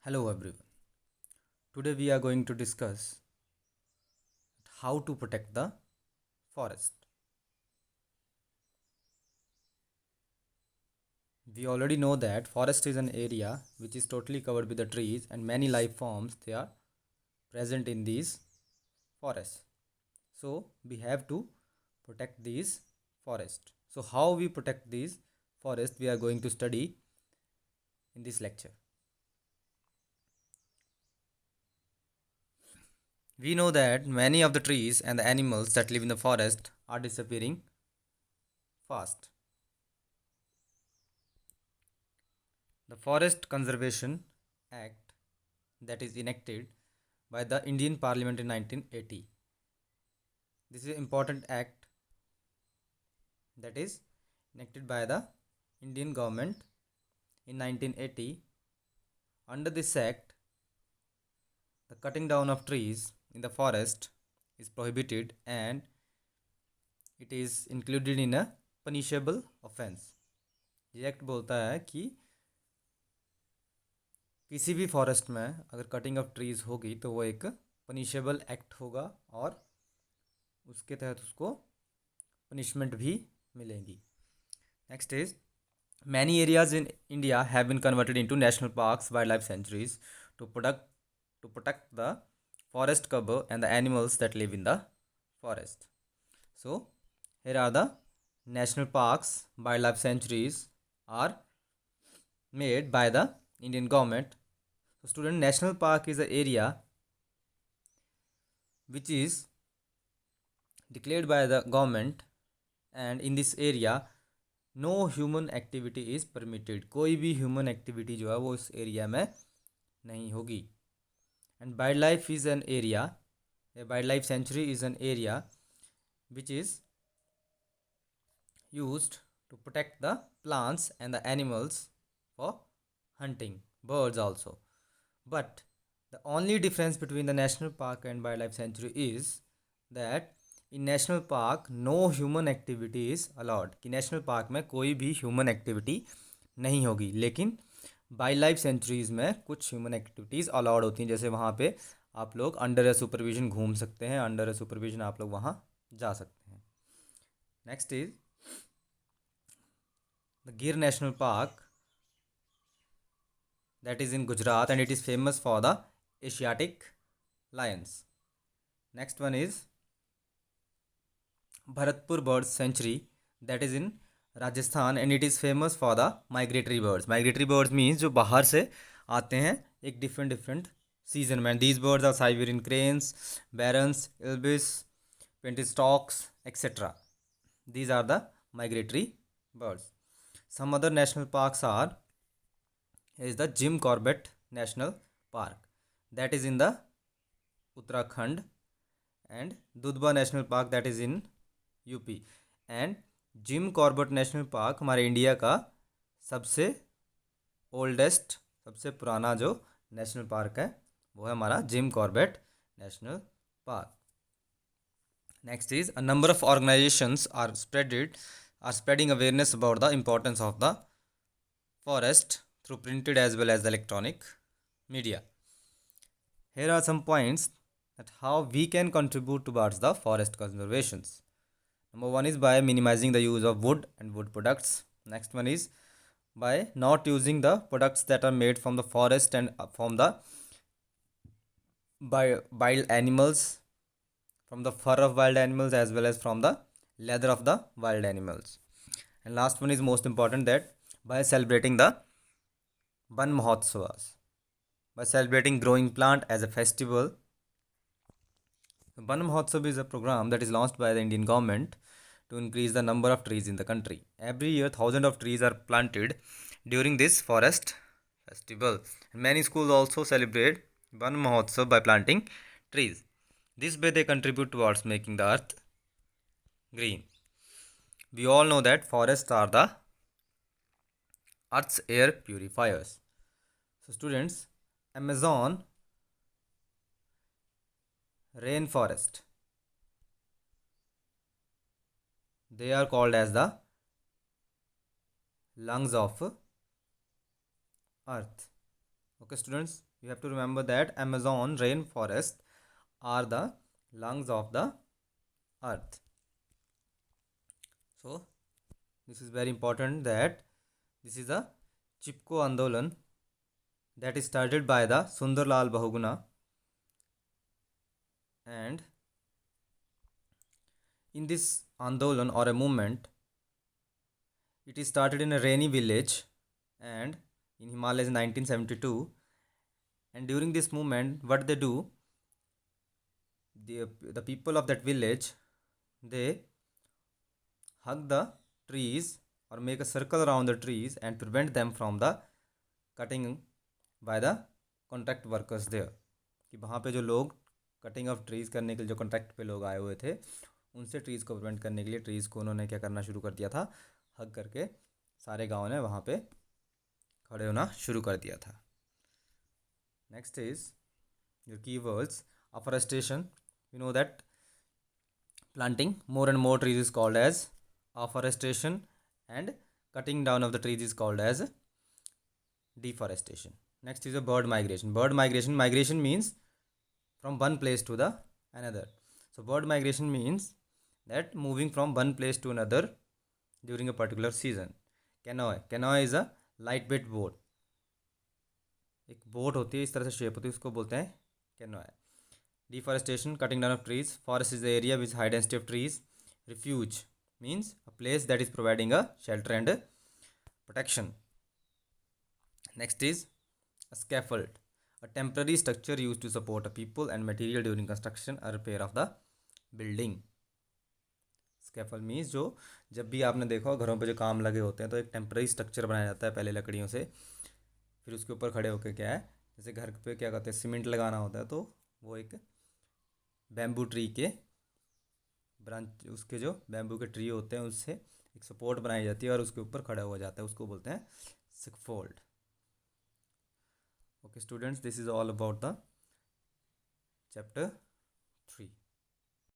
Hello everyone. Today we are going to discuss how to protect the forest. We already know that forest is an area which is totally covered with the trees and many life forms they are present in these forests. So we have to protect these forests. So how we protect these forests we are going to study in this lecture. We know that many of the trees and the animals that live in the forest are disappearing fast. The Forest Conservation Act that is enacted by the Indian Parliament in 1980. This is an important act that is enacted by the Indian government in 1980. Under this act, the cutting down of trees in the forest is prohibited and it is included in a punishable offense. ये act बोलता है कि किसी भी forest में अगर cutting of trees होगी तो वो एक पनिशेबल एक्ट होगा और उसके तहत उसको पनिशमेंट भी मिलेगी. Next is many areas in India have been converted into national parks, wildlife sanctuaries to protect the forest cover and the animals that live in the forest. So here are the national parks, wildlife sanctuaries are made by the Indian government. So student, national park is an area which is declared by the government and in this area no human activity is permitted. कोई भी human activity जो है वो इस area में नहीं होगी. And wildlife is an area, wildlife sanctuary is an area which is used to protect the plants and the animals for hunting, birds also. But the only difference between the national park and wildlife sanctuary is that in national park no human activity is allowed. कि national park में कोई भी human activity नहीं होगी, लेकिन wild life centuries में कुछ human activities allowed होती हैं. जैसे वहाँ पे आप लोग अंडर ए सुपरविजन घूम सकते हैं, अंडर ए सुपरविजन आप लोग वहाँ जा सकते हैं. नेक्स्ट इज द गिर national park that is in Gujarat and it is famous for the Asiatic lions. Next one is Bharatpur Bird Sanctuary that is in Rajasthan and it is famous for the migratory birds. Migratory birds means जो बाहर से आते हैं एक different season में. These birds are Siberian cranes, barons, ibis, pentastalks, etc. These are the migratory birds. Some other national parks are is the Jim Corbett National Park that is in the Uttarakhand and Dudhwa National Park that is in UP. And gym Corbett national park हमारे India का सबसे oldest, सबसे पुराना जो national park है वो है हमारा Jim Corbett national park. Next is a number of organisations are spreading awareness about the importance of the forest through printed as well as the electronic media. Here are some points that how we can contribute towards the forest conservations. Number one is by minimizing the use of wood and wood products. Next one is by not using the products that are made from the forest and from the wild animals, from the fur of wild animals as well as from the leather of the wild animals. And last one is most important, that by celebrating the Van Mahotsavas, by celebrating growing plant as a festival. Van Mahotsav is a program that is launched by the Indian government to increase the number of trees in the country. Every year, thousands of trees are planted during this forest festival. Many schools also celebrate Van Mahotsav by planting trees. This way they contribute towards making the earth green. We all know that forests are the earth's air purifiers. So students, Amazon rainforest, they are called as the lungs of earth. Okay, students, you have to remember that Amazon rainforest are the lungs of the earth. So this is very important that this is a Chipko Andolan that is started by the Sundarlal Bahuguna, and in this Andolan or a movement, it is started in a rainy village and in Himalayas in 1972. And during this movement, what they do, the people of that village, they hug the trees or make a circle around the trees and prevent them from the cutting by the contract workers there, कि वहाँ पे जो लोग cutting of trees करने के लिए जो contract पे लोग आए हुए थे, उनसे ट्रीज़ को प्रिवेंट करने के लिए ट्रीज़ को उन्होंने क्या करना शुरू कर दिया था, हग करके सारे गाँव ने वहाँ पे खड़े होना शुरू कर दिया था. नेक्स्ट इज योर की words. Afforestation, you know that planting more and more trees is called as afforestation, and cutting down of the trees is called as deforestation. Next is a bird migration. Migration means from one place to the another. So bird migration means that moving from one place to another during a particular season. Canoe is a lightweight boat. एक boat होती है, इस तरह से shape होती है, उसको बोलते हैं कैनोए. Deforestation, cutting down of trees. Forest is the area with high density of trees. Refuge means a place that is providing a shelter and protection. Next is a scaffold, a temporary structure used to support a people and material during construction or repair of the building. Scaffold means जो जब भी आपने देखा हो घरों पे जो काम लगे होते हैं तो एक टेम्पररी स्ट्रक्चर बनाया जाता है पहले लकड़ियों से, फिर उसके ऊपर खड़े होकर क्या है, जैसे घर पे क्या कहते हैं सीमेंट लगाना होता है, तो वो एक बैम्बू ट्री के ब्रांच, उसके जो बैम्बू के ट्री होते हैं उससे एक सपोर्ट बनाई जाती है और उसके ऊपर खड़ा हुआ जाता है, उसको बोलते हैं scaffold. Okay students, this is all about the chapter 3.